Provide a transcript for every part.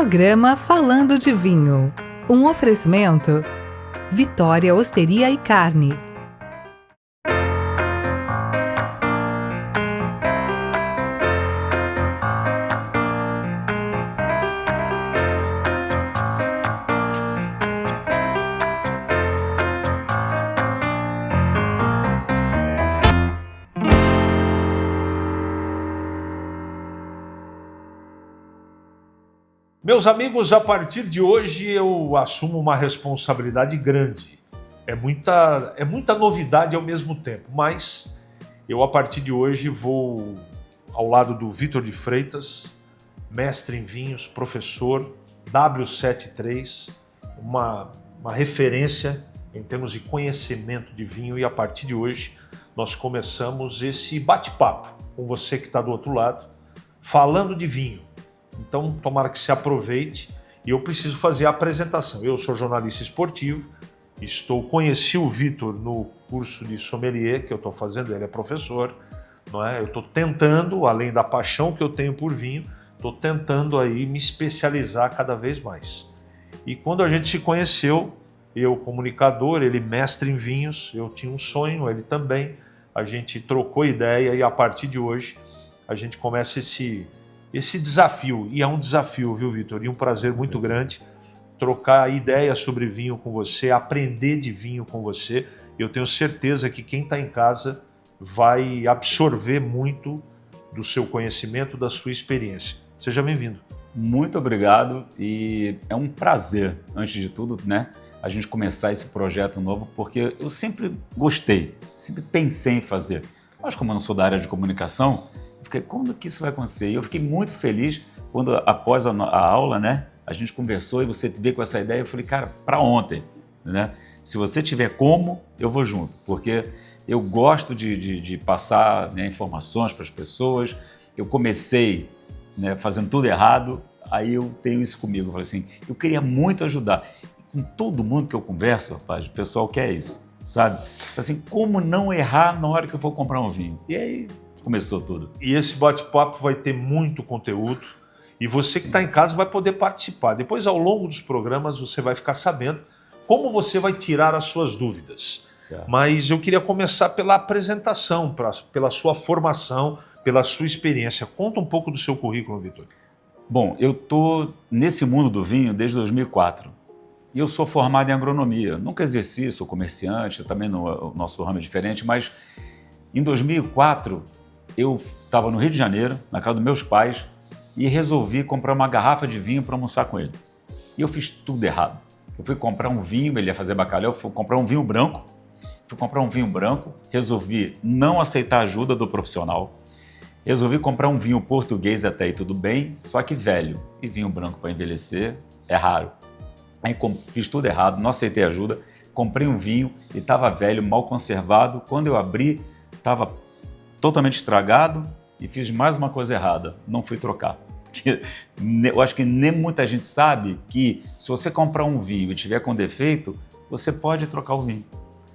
Programa Falando de Vinho. Um oferecimento: Vitória Osteria e Carne. Meus amigos, a partir de hoje eu assumo uma responsabilidade grande. É muita novidade ao mesmo tempo, mas eu a partir de hoje vou ao lado do Vitor de Freitas, mestre em vinhos, professor, W73, uma referência em termos de conhecimento de vinho, e a partir de hoje nós começamos esse bate-papo com você que está do outro lado, falando de vinho. Então, tomara que se aproveite, e eu preciso fazer a apresentação. Eu sou jornalista esportivo, conheci o Vitor no curso de sommelier que eu estou fazendo, ele é professor, não é? Eu estou tentando, além da paixão que eu tenho por vinho, estou tentando aí me especializar cada vez mais. E quando a gente se conheceu, eu comunicador, ele mestre em vinhos, eu tinha um sonho, ele também, a gente trocou ideia e a partir de hoje a gente começa esse desafio, e é um desafio, viu, Vitor? E um prazer muito grande trocar ideias sobre vinho com você, aprender de vinho com você. Eu tenho certeza que quem está em casa vai absorver muito do seu conhecimento, da sua experiência. Seja bem-vindo. Muito obrigado, e é um prazer, antes de tudo, né, a gente começar esse projeto novo, porque eu sempre gostei, sempre pensei em fazer. Mas como eu não sou da área de comunicação, quando que isso vai acontecer? E eu fiquei muito feliz quando, após a aula, né, a gente conversou e você veio com essa ideia. Eu falei, cara, para ontem, né? Se você tiver como, eu vou junto, porque eu gosto de passar, né, informações para as pessoas. Eu comecei, né, fazendo tudo errado, aí eu tenho isso comigo. Eu falei assim, eu queria muito ajudar. E com todo mundo que eu converso, rapaz, o pessoal quer isso, sabe? Assim, como não errar na hora que eu for comprar um vinho? E aí começou tudo. E esse bate-papo vai ter muito conteúdo, e você que está em casa vai poder participar. Depois, ao longo dos programas, você vai ficar sabendo como você vai tirar as suas dúvidas. Certo. Mas eu queria começar pela apresentação, pela sua formação, pela sua experiência. Conta um pouco do seu currículo, Vitor. Bom, eu estou nesse mundo do vinho desde 2004. E eu sou formado em agronomia. Nunca exerci, sou comerciante, também o nosso ramo é diferente, mas em 2004... eu estava no Rio de Janeiro, na casa dos meus pais, e resolvi comprar uma garrafa de vinho para almoçar com ele. E eu fiz tudo errado. Eu fui comprar um vinho, ele ia fazer bacalhau, eu fui comprar um vinho branco. Resolvi não aceitar a ajuda do profissional. Resolvi comprar um vinho português, até aí tudo bem, só que velho. E vinho branco para envelhecer é raro. Aí fiz tudo errado, não aceitei ajuda. Comprei um vinho e estava velho, mal conservado. Quando eu abri, estava totalmente estragado, e fiz mais uma coisa errada, não fui trocar. Eu acho que nem muita gente sabe que se você comprar um vinho e tiver com defeito, você pode trocar o vinho.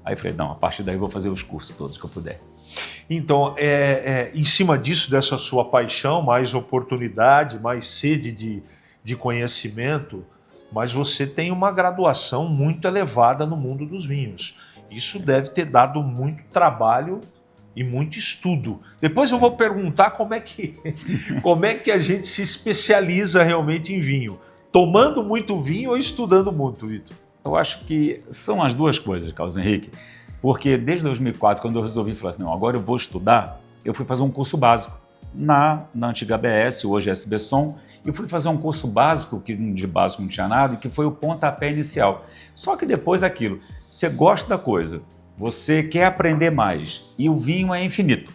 Aí eu falei, não, a partir daí eu vou fazer os cursos todos que eu puder. Então, em cima disso, dessa sua paixão, mais oportunidade, mais sede de conhecimento, mas você tem uma graduação muito elevada no mundo dos vinhos. Isso deve ter dado muito trabalho e muito estudo. Depois eu vou perguntar como é que a gente se especializa realmente em vinho. Tomando muito vinho ou estudando muito, Vitor? Eu acho que são as duas coisas, Carlos Henrique, porque desde 2004, quando eu resolvi falar assim, não, agora eu vou estudar, eu fui fazer um curso básico na antiga ABS, hoje é SB Som, e fui fazer um curso básico, que de básico não tinha nada, que foi o pontapé inicial. Só que depois aquilo, você gosta da coisa, você quer aprender mais, e o vinho é infinito,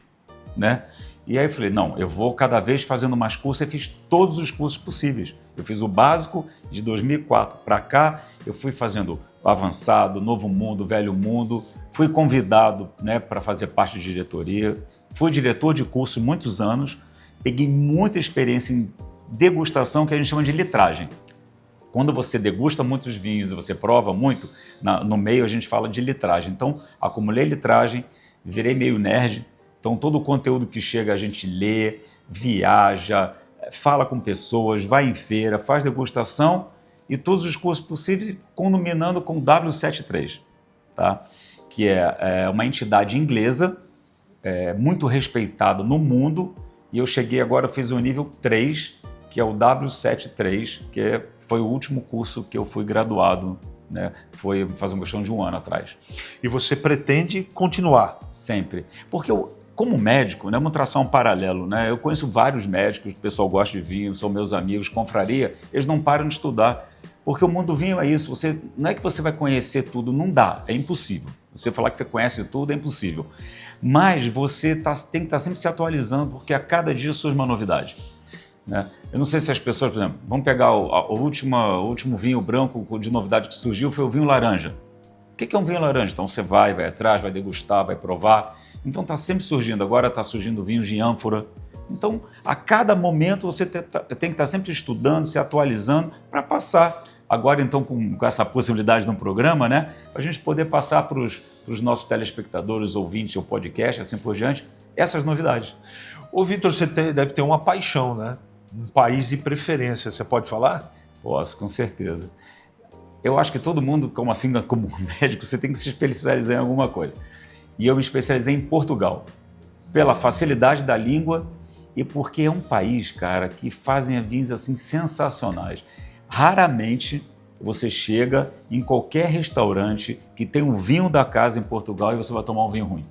né? E aí eu falei, não, eu vou cada vez fazendo mais cursos, e fiz todos os cursos possíveis. Eu fiz o básico de 2004 para cá, eu fui fazendo o avançado, novo mundo, velho mundo, fui convidado, né, para fazer parte de diretoria, fui diretor de curso muitos anos, peguei muita experiência em degustação, que a gente chama de litragem. Quando você degusta muitos vinhos e você prova muito, no meio a gente fala de litragem. Então, acumulei litragem, virei meio nerd. Então, todo o conteúdo que chega a gente lê, viaja, fala com pessoas, vai em feira, faz degustação e todos os cursos possíveis, culminando com o W73, tá? Que é uma entidade inglesa, muito respeitada no mundo, e eu cheguei agora, fiz o nível 3, que é o W73, que foi o último curso que eu fui graduado, né? Foi faz uma questão de 1 ano atrás. E você pretende continuar? Sempre. Porque eu, como médico, né, vamos traçar um paralelo, né? Eu conheço vários médicos, o pessoal gosta de vinho, são meus amigos, confraria, eles não param de estudar. Porque o mundo vinho é isso, não é que você vai conhecer tudo, não dá, é impossível. Você falar que você conhece tudo é impossível. Mas você tem que estar sempre se atualizando, porque a cada dia surge uma novidade, né? Eu não sei se as pessoas, por exemplo, vamos pegar o último vinho branco de novidade que surgiu, foi o vinho laranja. O que é um vinho laranja? Então você vai atrás, vai degustar, vai provar. Então está sempre surgindo. Agora está surgindo vinhos de ânfora. Então, a cada momento você tem que estar sempre estudando, se atualizando para passar. Agora, então, com essa possibilidade de um programa, né, para a gente poder passar para os nossos telespectadores, ouvintes, o podcast, assim por diante, essas novidades. Ô, Vitor, você deve ter uma paixão, né? Um país de preferência, você pode falar? Posso, com certeza. Eu acho que todo mundo, como médico, você tem que se especializar em alguma coisa. E eu me especializei em Portugal, pela facilidade da língua e porque é um país, cara, que fazem vinhos assim sensacionais. Raramente você chega em qualquer restaurante que tem um vinho da casa em Portugal e você vai tomar um vinho ruim.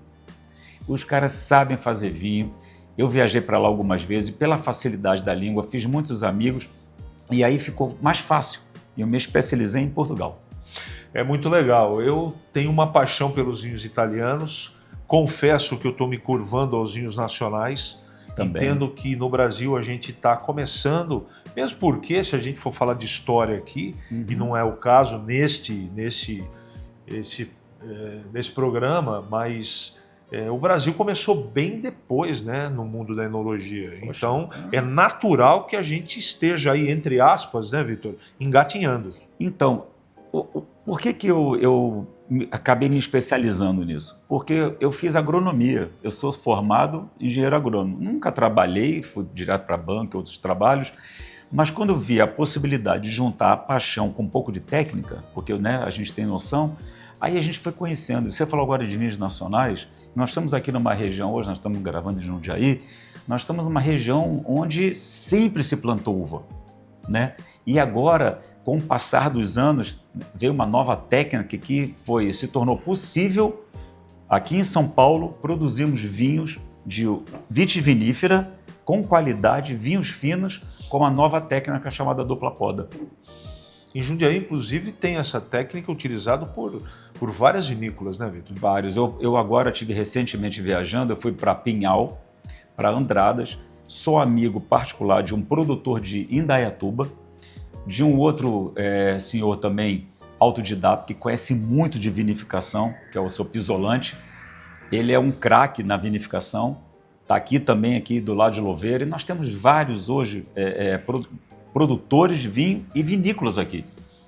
Os caras sabem fazer vinho. Eu viajei para lá algumas vezes e pela facilidade da língua fiz muitos amigos e aí ficou mais fácil. Eu me especializei em Portugal. É muito legal. Eu tenho uma paixão pelos vinhos italianos. Confesso que eu estou me curvando aos vinhos nacionais. Também. Entendo que no Brasil a gente está começando, mesmo porque se a gente for falar de história aqui, e não é o caso nesse programa, mas o Brasil começou bem depois, né, no mundo da enologia. Poxa, então é natural que a gente esteja aí, entre aspas, né, Vitor, engatinhando. Então, por que eu acabei me especializando nisso? Porque eu fiz agronomia, eu sou formado engenheiro agrônomo. Nunca trabalhei, fui direto para banco, outros trabalhos, mas quando eu vi a possibilidade de juntar a paixão com um pouco de técnica, porque né, a gente tem noção, aí a gente foi conhecendo. Você falou agora de vinhos nacionais, nós estamos aqui numa região, hoje nós estamos gravando em Jundiaí, nós estamos numa região onde sempre se plantou uva, né? E agora, com o passar dos anos, veio uma nova técnica que se tornou possível, aqui em São Paulo, produzirmos vinhos de vitivinífera com qualidade, vinhos finos, com uma nova técnica chamada dupla poda. Em Jundiaí, inclusive, tem essa técnica utilizada por várias vinícolas, né, Vitor? Vários. Eu agora estive recentemente viajando, eu fui para Pinhal, para Andradas, sou amigo particular de um produtor de Indaiatuba, de um outro senhor também autodidata que conhece muito de vinificação, que é o seu Pisolante. Ele é um craque na vinificação, está aqui também aqui do lado de Louveira, e nós temos vários hoje produtores de vinho e vinícolas aqui,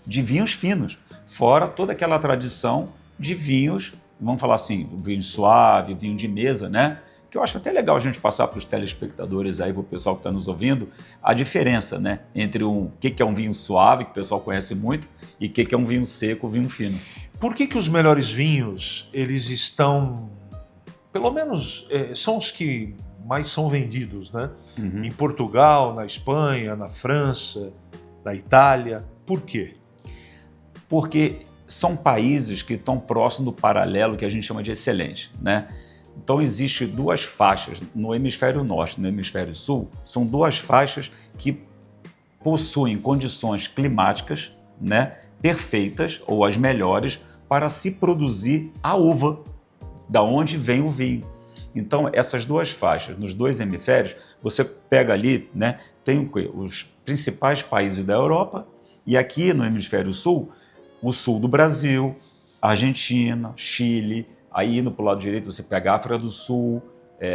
de vinhos finos, fora toda aquela tradição de vinhos, vamos falar assim, vinho suave, vinho de mesa, né? Que eu acho até legal a gente passar para os telespectadores aí, para o pessoal que está nos ouvindo, a diferença, né, entre o que é um vinho suave, que o pessoal conhece muito, e o que é um vinho seco, vinho fino. Por que os melhores vinhos, eles estão, pelo menos, são os que mais são vendidos, né? Em Portugal, na Espanha, na França, na Itália. Por quê? Porque são países que estão próximos do paralelo que a gente chama de excelente, né? Então, existem duas faixas no hemisfério norte e no hemisfério sul, são duas faixas que possuem condições climáticas, né, perfeitas ou as melhores para se produzir a uva, da onde vem o vinho. Então, essas duas faixas, nos dois hemisférios, você pega ali, né, tem os principais países da Europa e aqui no hemisfério sul, o sul do Brasil, Argentina, Chile. Aí, indo para o lado direito, você pega a África do Sul,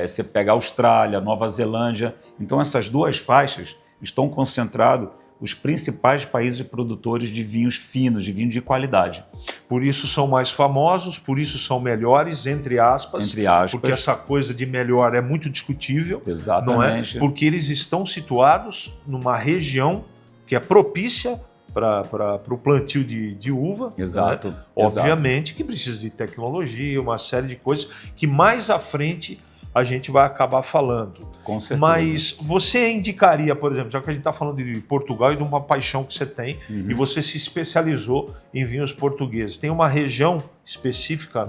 você pega a Austrália, Nova Zelândia. Então, essas duas faixas estão concentradas os principais países produtores de vinhos finos, de vinho de qualidade. Por isso são mais famosos, por isso são melhores, entre aspas. Entre aspas. Porque essa coisa de melhor é muito discutível. Exatamente. Não é? Porque eles estão situados numa região que é propícia para o plantio de uva. Exato. Né? Obviamente que precisa de tecnologia, uma série de coisas que mais à frente a gente vai acabar falando. Com certeza. Mas você indicaria, por exemplo, já que a gente está falando de Portugal e de uma paixão que você tem, e você se especializou em vinhos portugueses, tem uma região específica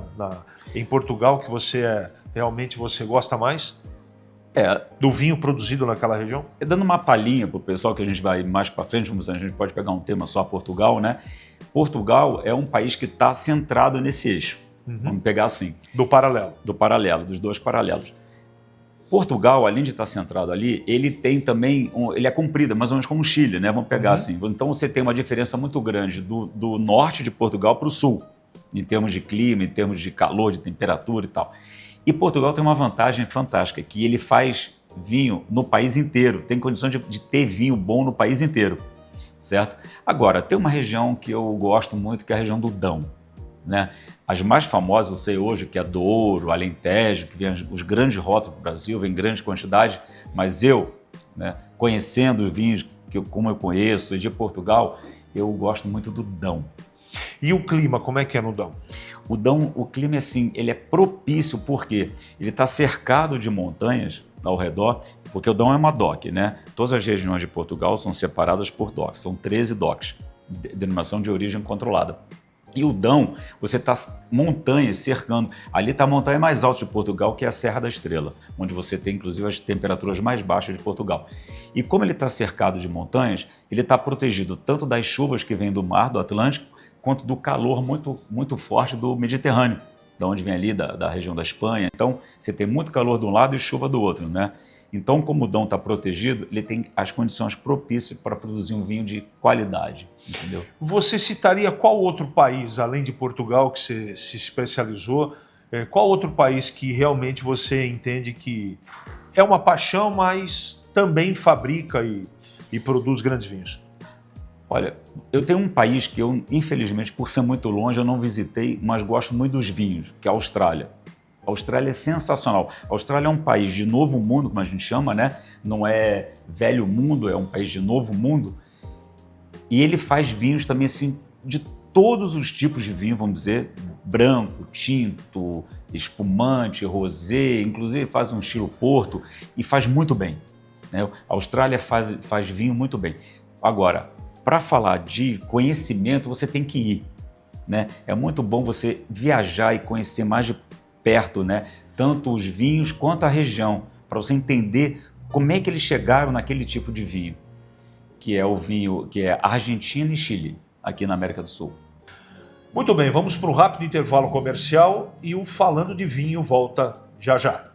em Portugal que realmente você gosta mais? Do vinho produzido naquela região? Dando uma palhinha para o pessoal, que a gente vai mais para frente, a gente pode pegar um tema só Portugal, né? Portugal é um país que está centrado nesse eixo. Vamos pegar assim. Do paralelo. Do paralelo, dos dois paralelos. Portugal, além de estar centrado ali, ele tem também, ele é comprido, mais ou menos como o Chile, né? Vamos pegar assim. Então você tem uma diferença muito grande do norte de Portugal para o sul, em termos de clima, em termos de calor, de temperatura e tal. E Portugal tem uma vantagem fantástica, que ele faz vinho no país inteiro, tem condição de ter vinho bom no país inteiro, certo? Agora, tem uma região que eu gosto muito, que é a região do Dão, né? As mais famosas, eu sei hoje, que é Douro, Alentejo, que vem os grandes rótulos do Brasil, vem em grande quantidade, mas eu, né, conhecendo os vinhos como eu conheço, e de Portugal, eu gosto muito do Dão. E o clima, como é que é no Dão? O Dão, o clima é assim, ele é propício porque ele está cercado de montanhas ao redor, porque o Dão é uma DOC, né? Todas as regiões de Portugal são separadas por DOCs, são 13 DOCs, denominação de origem controlada. E o Dão, você está montanhas cercando, ali está a montanha mais alta de Portugal, que é a Serra da Estrela, onde você tem inclusive as temperaturas mais baixas de Portugal. E como ele está cercado de montanhas, ele está protegido tanto das chuvas que vêm do mar, do Atlântico, quanto do calor muito, muito forte do Mediterrâneo, de onde vem ali da região da Espanha. Então, você tem muito calor de um lado e chuva do outro, né? Então, como o Dão está protegido, ele tem as condições propícias para produzir um vinho de qualidade, entendeu? Você citaria qual outro país, além de Portugal, que você se especializou, qual outro país que realmente você entende que é uma paixão, mas também fabrica e produz grandes vinhos? Olha, eu tenho um país que eu, infelizmente, por ser muito longe, eu não visitei, mas gosto muito dos vinhos, que é a Austrália. A Austrália é sensacional. A Austrália é um país de novo mundo, como a gente chama, né? Não é velho mundo, é um país de novo mundo. E ele faz vinhos também, assim, de todos os tipos de vinho, vamos dizer, branco, tinto, espumante, rosé, inclusive faz um estilo Porto e faz muito bem, né? A Austrália faz vinho muito bem. Agora, para falar de conhecimento, você tem que ir, né? É muito bom você viajar e conhecer mais de perto, né? Tanto os vinhos quanto a região, para você entender como é que eles chegaram naquele tipo de vinho, que é o vinho que é Argentina e Chile, aqui na América do Sul. Muito bem, vamos para um rápido intervalo comercial e o Falando de Vinho volta já já.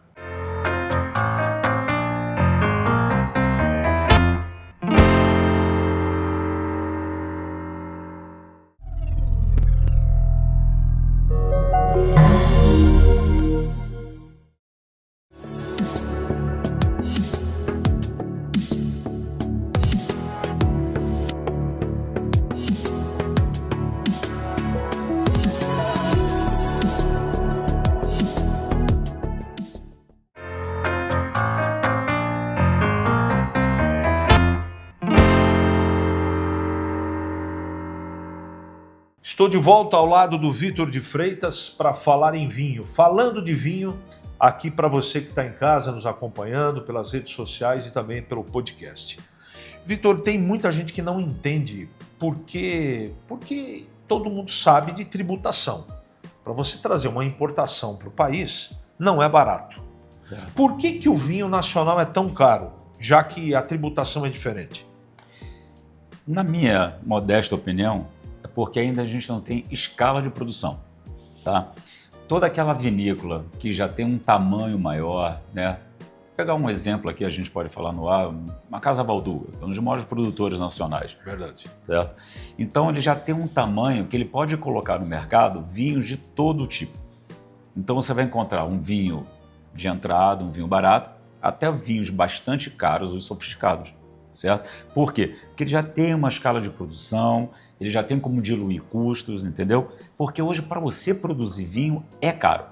Estou de volta ao lado do Vitor de Freitas para falar em vinho. Falando de vinho, aqui para você que está em casa nos acompanhando pelas redes sociais e também pelo podcast. Vitor, tem muita gente que não entende porque todo mundo sabe de tributação. Para você trazer uma importação para o país, não é barato. Certo. Por que o vinho nacional é tão caro, já que a tributação é diferente? Na minha modesta opinião, é porque ainda a gente não tem escala de produção, tá? Toda aquela vinícola que já tem um tamanho maior, né? Vou pegar um exemplo aqui, a gente pode falar no ar, uma Casa Balduga, que é um dos maiores produtores nacionais. Verdade. Certo? Então ele já tem um tamanho que ele pode colocar no mercado vinhos de todo tipo. Então você vai encontrar um vinho de entrada, um vinho barato, até vinhos bastante caros e sofisticados. certo? Por quê? Porque ele já tem uma escala de produção, ele já tem como diluir custos, entendeu? Porque hoje, para você produzir vinho, é caro.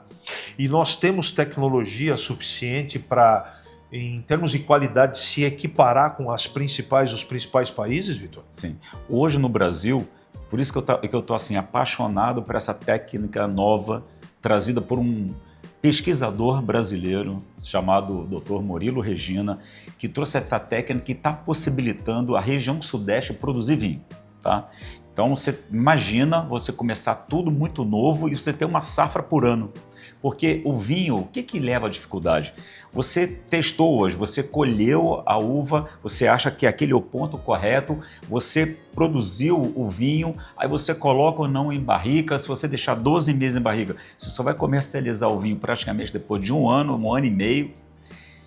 E nós temos tecnologia suficiente para, em termos de qualidade, se equiparar com os principais países, Vitor? Sim. Hoje no Brasil, por isso que eu estou assim, apaixonado por essa técnica nova, trazida por um pesquisador brasileiro chamado Dr. Murilo Regina, que trouxe essa técnica que está possibilitando a região sudeste produzir vinho. Tá? Então você imagina você começar tudo muito novo e você ter uma safra por ano. Porque o vinho, o que leva à dificuldade? Você testou hoje, você colheu a uva, você acha que aquele é o ponto correto, você produziu o vinho, aí você coloca ou não em barrica. Se você deixar 12 meses em barrica, você só vai comercializar o vinho praticamente depois de um ano e meio.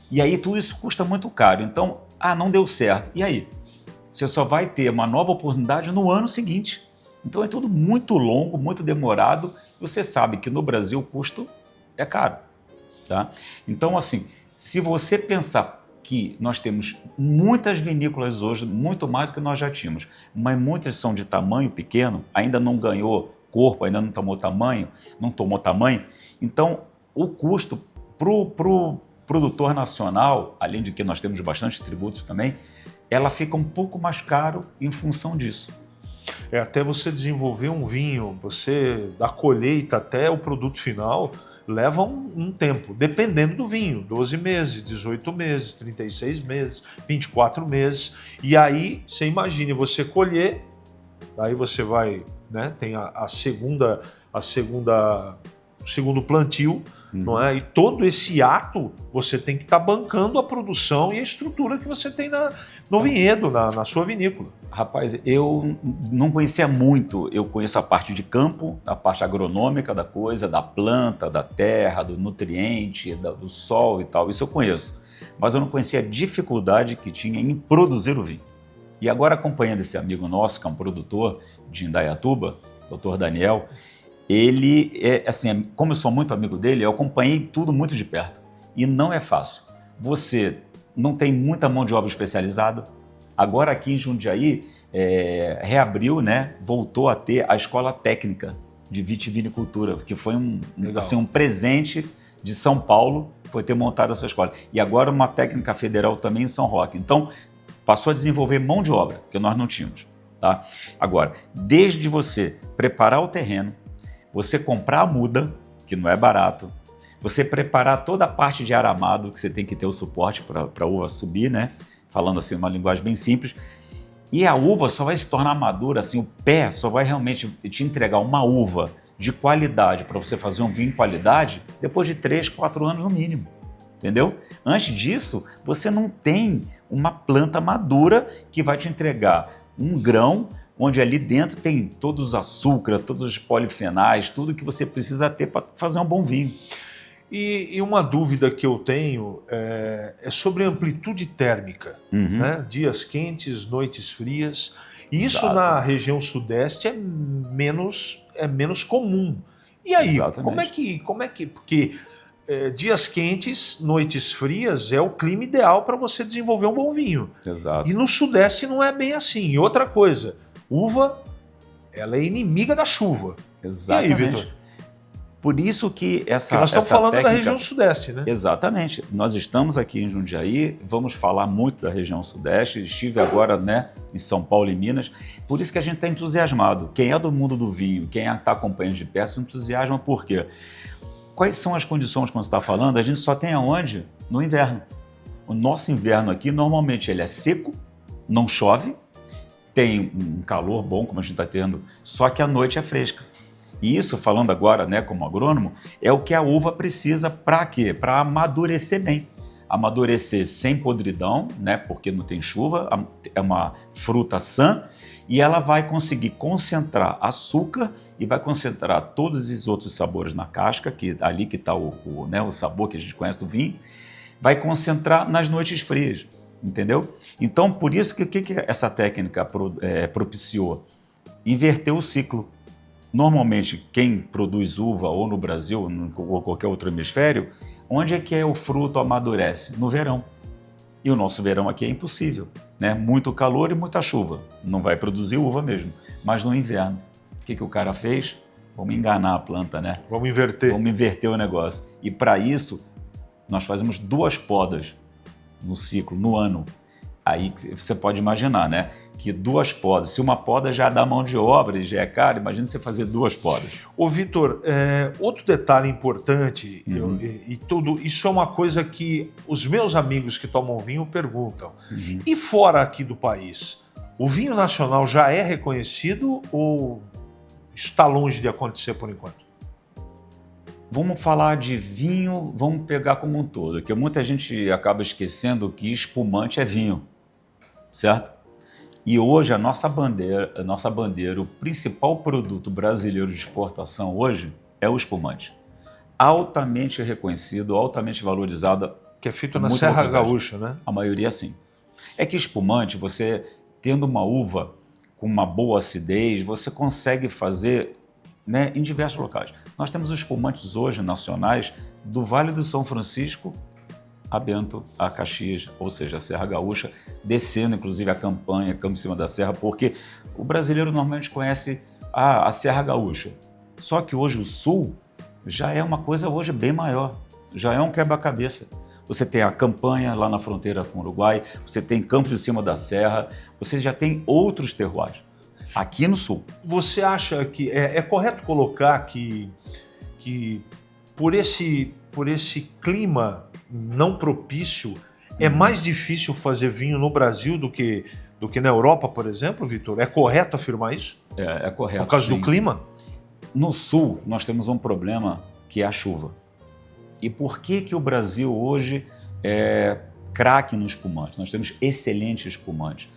E aí tudo isso custa muito caro. Então, não deu certo. E aí? Você só vai ter uma nova oportunidade no ano seguinte. Então é tudo muito longo, muito demorado. Você sabe que no Brasil o custo é caro. Tá? Então, assim, se você pensar que nós temos muitas vinícolas hoje, muito mais do que nós já tínhamos, mas muitas são de tamanho pequeno, ainda não ganhou corpo, ainda não tomou tamanho, então o custo para o produtor nacional, além de que nós temos bastante tributos também, ela fica um pouco mais caro em função disso. Até você desenvolver um vinho, você da colheita até o produto final, leva um tempo, dependendo do vinho, 12 meses, 18 meses, 36 meses, 24 meses. E aí, você imagine você colher, aí você vai, né, tem o segundo plantio, não é? E todo esse ato você tem que estar bancando a produção e a estrutura que você tem no vinhedo, na sua vinícola. Rapaz, eu não conhecia muito, eu conheço a parte de campo, a parte agronômica da coisa, da planta, da terra, do nutriente, do sol e tal, isso eu conheço. Mas eu não conhecia a dificuldade que tinha em produzir o vinho. E agora, acompanhando esse amigo nosso, que é um produtor de Indaiatuba, Dr. Daniel, ele, assim, como eu sou muito amigo dele, eu acompanhei tudo muito de perto. E não é fácil. Você não tem muita mão de obra especializada. Agora aqui em Jundiaí, reabriu, né, voltou a ter a escola técnica de vitivinicultura, que foi um presente de São Paulo, foi ter montado essa escola. E agora uma técnica federal também em São Roque. Então, passou a desenvolver mão de obra, que nós não tínhamos. Tá? Agora, desde você preparar o terreno, você comprar a muda, que não é barato, você preparar toda a parte de aramado, que você tem que ter o suporte para a uva subir, né? Falando assim, uma linguagem bem simples, e a uva só vai se tornar madura, assim, o pé só vai realmente te entregar uma uva de qualidade para você fazer um vinho de qualidade depois de 3, 4 anos no mínimo, entendeu? Antes disso, você não tem uma planta madura que vai te entregar um grão onde ali dentro tem todos os açúcares, todos os polifenais, tudo que você precisa ter para fazer um bom vinho. E uma dúvida que eu tenho é sobre a amplitude térmica, né? Dias quentes, noites frias. Isso Exato. Na região sudeste é menos comum. E aí, como é que porque dias quentes, noites frias é o clima ideal para você desenvolver um bom vinho. Exato. E no sudeste não é bem assim. E outra coisa, uva, ela é inimiga da chuva. Exatamente. E aí, Vitor? Por isso que essa nós estamos falando técnica... da região sudeste, né? Exatamente. Nós estamos aqui em Jundiaí, vamos falar muito da região sudeste, estive agora, né, em São Paulo e Minas, por isso que a gente está entusiasmado. Quem é do mundo do vinho, quem está acompanhando de perto, se entusiasma por quê? Quais são as condições que você está falando? A gente só tem aonde? No inverno. O nosso inverno aqui, normalmente, ele é seco, não chove, tem um calor bom, como a gente está tendo, só que a noite é fresca. E isso, falando agora, né, como agrônomo, é o que a uva precisa para quê? Para amadurecer bem. Amadurecer sem podridão, né, porque não tem chuva, é uma fruta sã, e ela vai conseguir concentrar açúcar e vai concentrar todos esses outros sabores na casca, que ali que está né, o sabor que a gente conhece do vinho, vai concentrar nas noites frias, entendeu? Então, por isso que o que essa técnica propiciou? Inverter o ciclo. Normalmente, quem produz uva, ou no Brasil, ou qualquer outro hemisfério, onde é que o fruto amadurece? No verão. E o nosso verão aqui é impossível, né? Muito calor e muita chuva. Não vai produzir uva mesmo. Mas no inverno, o que o cara fez? Vamos enganar a planta, né? Vamos inverter. Vamos inverter o negócio. E para isso, nós fazemos 2 podas no ciclo, no ano. Aí você pode imaginar, né? Que 2 podas, se uma poda já dá mão de obra e já é caro, imagina você fazer 2 podas. Ô, Vitor, outro detalhe importante, isso é uma coisa que os meus amigos que tomam vinho perguntam. E fora aqui do país, o vinho nacional já é reconhecido ou está longe de acontecer por enquanto? Vamos falar de vinho, vamos pegar como um todo, porque muita gente acaba esquecendo que espumante é vinho, certo? E hoje a nossa bandeira, o principal produto brasileiro de exportação hoje é o espumante. Altamente reconhecido, altamente valorizado. Que é feito na Serra Gaúcha, né? A maioria sim. É que espumante, você tendo uma uva com uma boa acidez, você consegue fazer, né, em diversos locais. Nós temos os espumantes hoje nacionais do Vale do São Francisco a Bento, a Caxias, ou seja, a Serra Gaúcha, descendo inclusive a campanha, Campo em Cima da Serra, porque o brasileiro normalmente conhece a Serra Gaúcha. Só que hoje o Sul já é uma coisa hoje bem maior, já é um quebra-cabeça. Você tem a campanha lá na fronteira com o Uruguai, você tem Campos de Cima da Serra, você já tem outros terroirs aqui no Sul. Você acha que é correto colocar que por esse clima não propício é mais difícil fazer vinho no Brasil do que na Europa, por exemplo, Vitor? É correto afirmar isso? É correto. Por causa sim. do clima? No Sul, nós temos um problema que é a chuva. E por que o Brasil hoje é craque no espumante? Nós temos excelentes espumantes.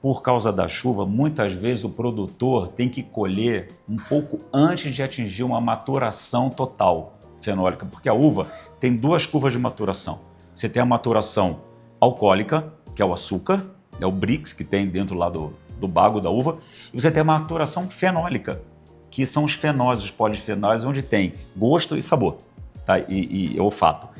Por causa da chuva, muitas vezes o produtor tem que colher um pouco antes de atingir uma maturação total fenólica, porque a uva tem 2 curvas de maturação. Você tem a maturação alcoólica, que é o açúcar, é o Brix que tem dentro lá do bago da uva, e você tem a maturação fenólica, que são os fenóis, os polifenóis, onde tem gosto e sabor, tá? e olfato.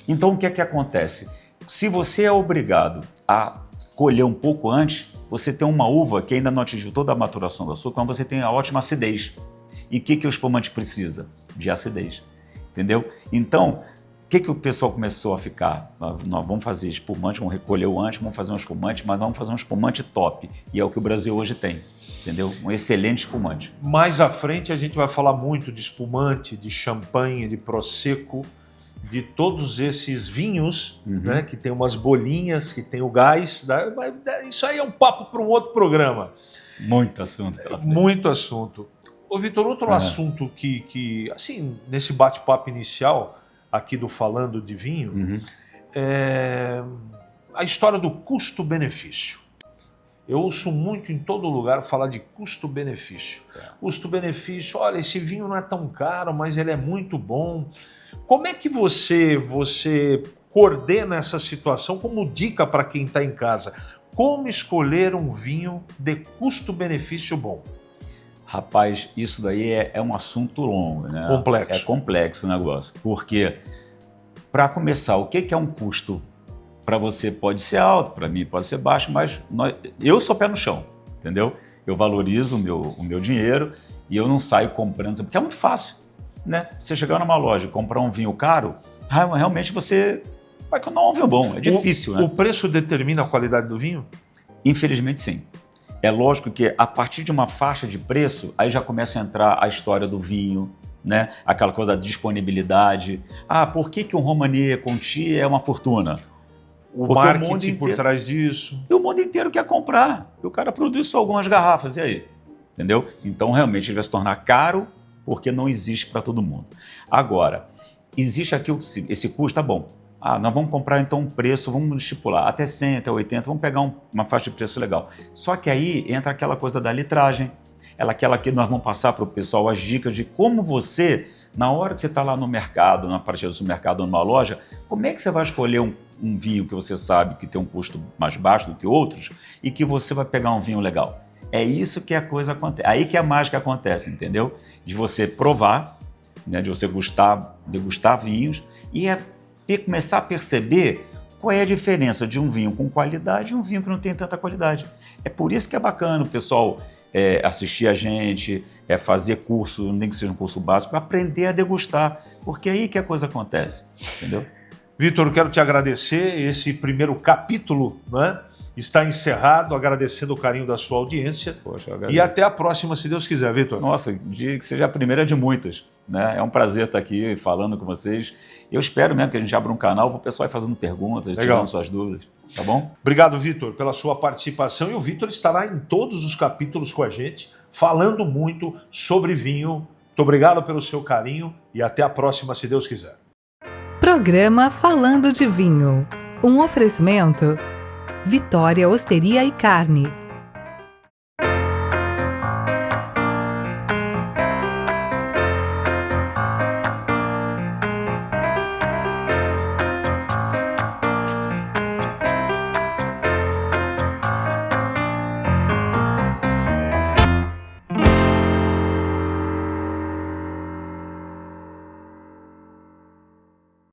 Então o que é que acontece? Se você é obrigado a colher um pouco antes, você tem uma uva que ainda não atingiu toda a maturação do açúcar, mas você tem a ótima acidez. E o que o espumante precisa? De acidez. Entendeu? Então, o que o pessoal começou a ficar? Nós vamos fazer espumante, vamos recolher o antes, vamos fazer um espumante, mas vamos fazer um espumante top. E é o que o Brasil hoje tem. Entendeu? Um excelente espumante. Mais à frente a gente vai falar muito de espumante, de champanhe, de prosecco, de todos esses vinhos, né, que tem umas bolinhas, que tem o gás. Isso aí é um papo para um outro programa. Muito assunto. Muito assunto. Ô, Vitor, outro assunto que, assim, nesse bate-papo inicial aqui do Falando de Vinho, é a história do custo-benefício. Eu ouço muito em todo lugar falar de custo-benefício. Custo-benefício, olha, esse vinho não é tão caro, mas ele é muito bom. Como é que você coordena essa situação como dica para quem está em casa? Como escolher um vinho de custo-benefício bom? Rapaz, isso daí é um assunto longo, né? Complexo. É complexo o negócio. Porque, para começar, o que é um custo? Para você pode ser alto, para mim pode ser baixo, mas eu sou pé no chão, entendeu? Eu valorizo o meu dinheiro e eu não saio comprando, porque é muito fácil, né? Você chegar numa loja e comprar um vinho caro, realmente você vai comprar um vinho bom, é difícil, né? O preço determina a qualidade do vinho? Infelizmente, sim. É lógico que a partir de uma faixa de preço, aí já começa a entrar a história do vinho, né? Aquela coisa da disponibilidade. Por que um Romanier Conti é uma fortuna? O marketing por trás disso. E o mundo inteiro quer comprar. E o cara produz só algumas garrafas, e aí? Entendeu? Então, realmente, ele vai se tornar caro porque não existe para todo mundo. Agora, existe aqui esse custo, tá bom. Nós vamos comprar então um preço, vamos estipular até 100, até 80, vamos pegar uma faixa de preço legal. Só que aí entra aquela coisa da litragem, aquela que nós vamos passar para o pessoal as dicas de como você, na hora que você está lá no mercado, na prateleira do supermercado ou numa loja, como é que você vai escolher um vinho que você sabe que tem um custo mais baixo do que outros e que você vai pegar um vinho legal. É isso que a coisa acontece, aí que a mágica acontece, entendeu? De você provar, né, de você degustar vinhos e começar a perceber Qual é a diferença de um vinho com qualidade e um vinho que não tem tanta qualidade? É por isso que é bacana o pessoal assistir a gente, fazer curso, nem que seja um curso básico, para aprender a degustar, porque é aí que a coisa acontece, entendeu? Vitor, eu quero te agradecer. Esse primeiro capítulo, né, está encerrado, agradecendo o carinho da sua audiência. Poxa, eu agradeço. E até a próxima, se Deus quiser, Vitor. Nossa, que seja a primeira de muitas, né? É um prazer estar aqui falando com vocês. Eu espero mesmo que a gente abra um canal para o pessoal ir fazendo perguntas, tirando suas dúvidas, tá bom? Obrigado, Vitor, pela sua participação. E o Vitor estará em todos os capítulos com a gente, falando muito sobre vinho. Muito obrigado pelo seu carinho e até a próxima, se Deus quiser. Programa Falando de Vinho. Um oferecimento: Vitória Osteria e Carne.